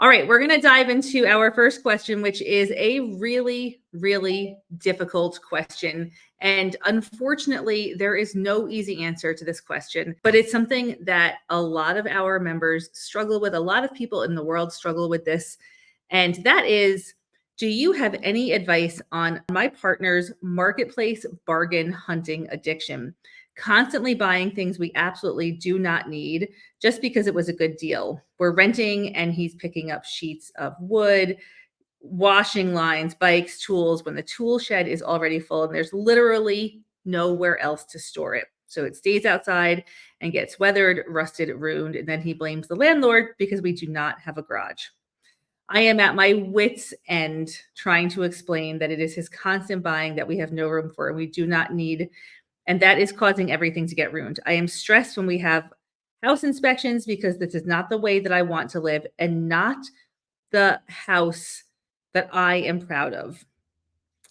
All right, we're going to dive into our first question, which is a really, really difficult question. And unfortunately, there is no easy answer to this question, but it's something that a lot of our members struggle with. A lot of people in the world struggle with this. And that is, do you have any advice on my partner's marketplace bargain hunting addiction? Constantly buying things we absolutely do not need just because it was a good deal. We're renting and he's picking up sheets of wood, washing lines, bikes, tools when the tool shed is already full and there's literally nowhere else to store it. So it stays outside and gets weathered, rusted, ruined, and then he blames the landlord because we do not have a garage. I am at my wits' end trying to explain that it is his constant buying that we have no room for and we do not need, and that is causing everything to get ruined. I am stressed when we have house inspections because this is not the way that I want to live and not the house that I am proud of.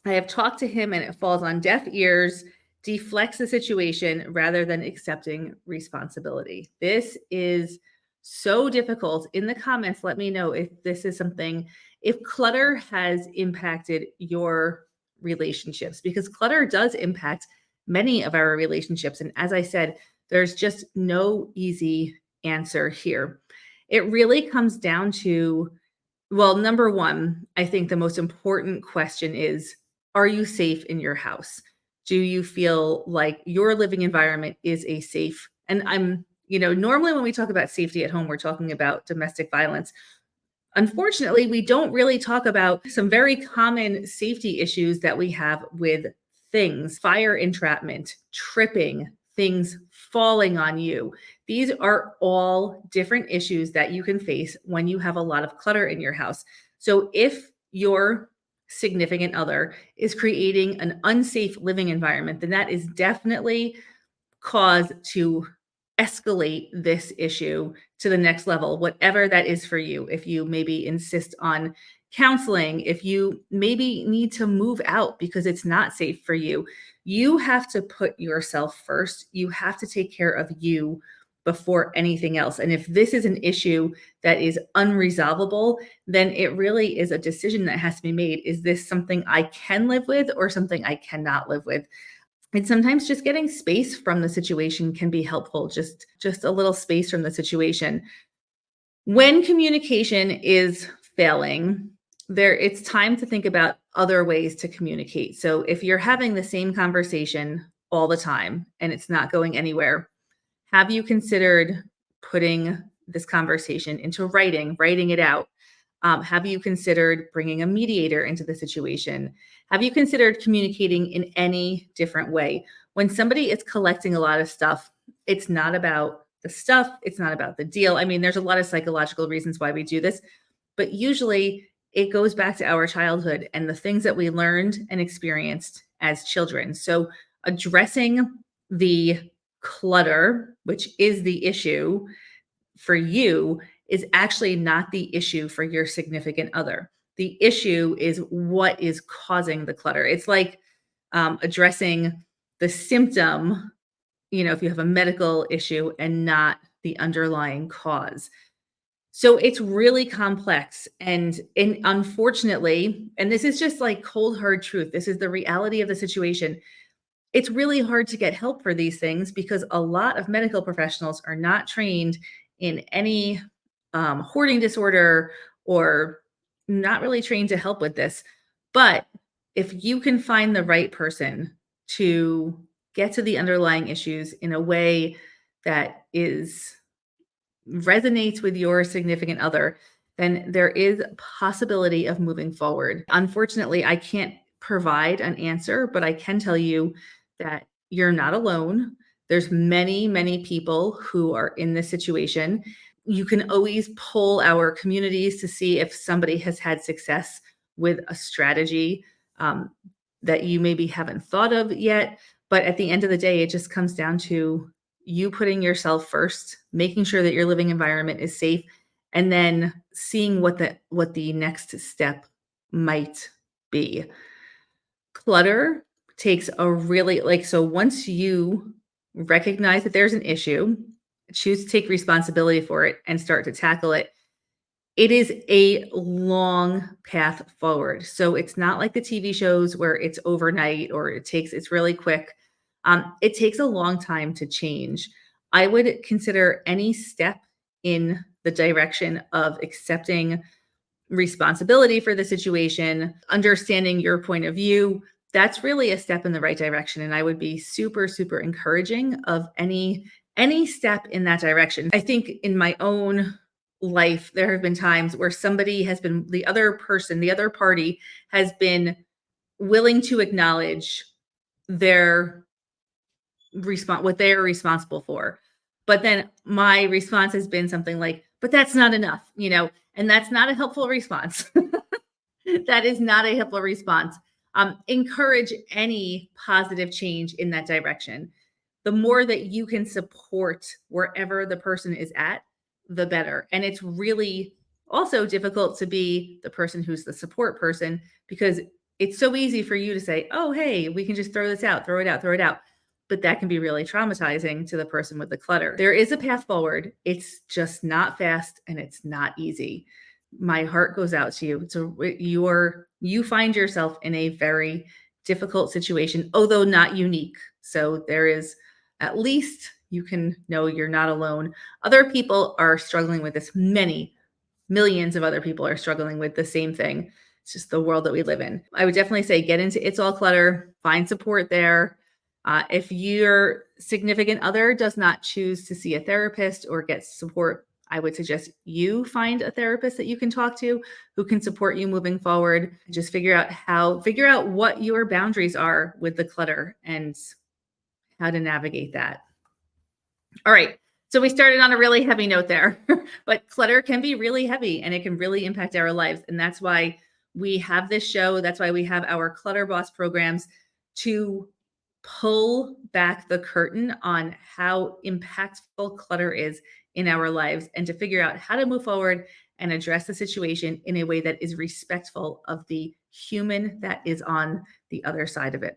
I have talked to him and it falls on deaf ears, deflects the situation rather than accepting responsibility. This is so difficult. In the comments, let me know if this is something, if clutter has impacted your relationships, because clutter does impact many of our relationships. And as I said, there's just no easy answer here. It really comes down to, well, number one, I think the most important question is, are you safe in your house? Do you feel like your living environment is a safe? And normally when we talk about safety at home, we're talking about domestic violence. Unfortunately, we don't really talk about some very common safety issues that we have with things: fire entrapment, tripping, things falling on you. These are all different issues that you can face when you have a lot of clutter in your house. So if your significant other is creating an unsafe living environment, then that is definitely cause to escalate this issue to the next level, whatever that is for you. If you maybe insist on counseling, if you maybe need to move out because it's not safe for you, you have to put yourself first. You have to take care of you before anything else. And if this is an issue that is unresolvable, then it really is a decision that has to be made. Is this something I can live with or something I cannot live with? And sometimes just getting space from the situation can be helpful, just a little space from the situation. When communication is failing, it's time to think about other ways to communicate. So if you're having the same conversation all the time and it's not going anywhere, have you considered putting this conversation into writing it out? Have you considered bringing a mediator into the situation? Have you considered communicating in any different way? When somebody is collecting a lot of stuff, it's not about the stuff, it's not about the deal. I mean, there's a lot of psychological reasons why we do this, but usually it goes back to our childhood and the things that we learned and experienced as children. So addressing the clutter, which is the issue for you, is actually not the issue for your significant other. The issue is what is causing the clutter. It's like addressing the symptom, if you have a medical issue and not the underlying cause. So it's really complex. And unfortunately, and this is just like cold, hard truth, this is the reality of the situation. It's really hard to get help for these things because a lot of medical professionals are not trained in any hoarding disorder or not really trained to help with this. But if you can find the right person to get to the underlying issues in a way that resonates with your significant other, then there is a possibility of moving forward. Unfortunately, I can't provide an answer, but I can tell you that you're not alone. There's many, many people who are in this situation. You can always poll our communities to see if somebody has had success with a strategy that you maybe haven't thought of yet. But at the end of the day, it just comes down to you putting yourself first, making sure that your living environment is safe, and then seeing what the next step might be. Clutter takes a really so once you recognize that there's an issue, choose to take responsibility for it and start to tackle it, It is a long path forward. So it's not like the TV shows where it's overnight or it's really quick. It takes a long time to change. I would consider any step in the direction of accepting responsibility for the situation, understanding your point of view, that's really a step in the right direction. And I would be super, super encouraging of any step in that direction. I think in my own life, there have been times where somebody has been the other person, the other party has been willing to acknowledge their what they're responsible for. But then my response has been something like, but that's not enough, and that's not a helpful response. That is not a helpful response. Encourage any positive change in that direction. The more that you can support wherever the person is at, the better. And it's really also difficult to be the person who's the support person because it's so easy for you to say, oh, hey, we can just throw this out, throw it out, throw it out. But that can be really traumatizing to the person with the clutter. There is a path forward. It's just not fast and it's not easy. My heart goes out to you. So you find yourself in a very difficult situation, although not unique. So there is at least you can know you're not alone. Other people are struggling with this. Many millions of other people are struggling with the same thing. It's just the world that we live in. I would definitely say get into It's All Clutter, find support there. If your significant other does not choose to see a therapist or get support, I would suggest you find a therapist that you can talk to who can support you moving forward. Just figure out what your boundaries are with the clutter and how to navigate that. All right. So we started on a really heavy note there, but clutter can be really heavy and it can really impact our lives. And that's why we have this show. That's why we have our Clutter Boss programs to pull back the curtain on how impactful clutter is in our lives and to figure out how to move forward and address the situation in a way that is respectful of the human that is on the other side of it.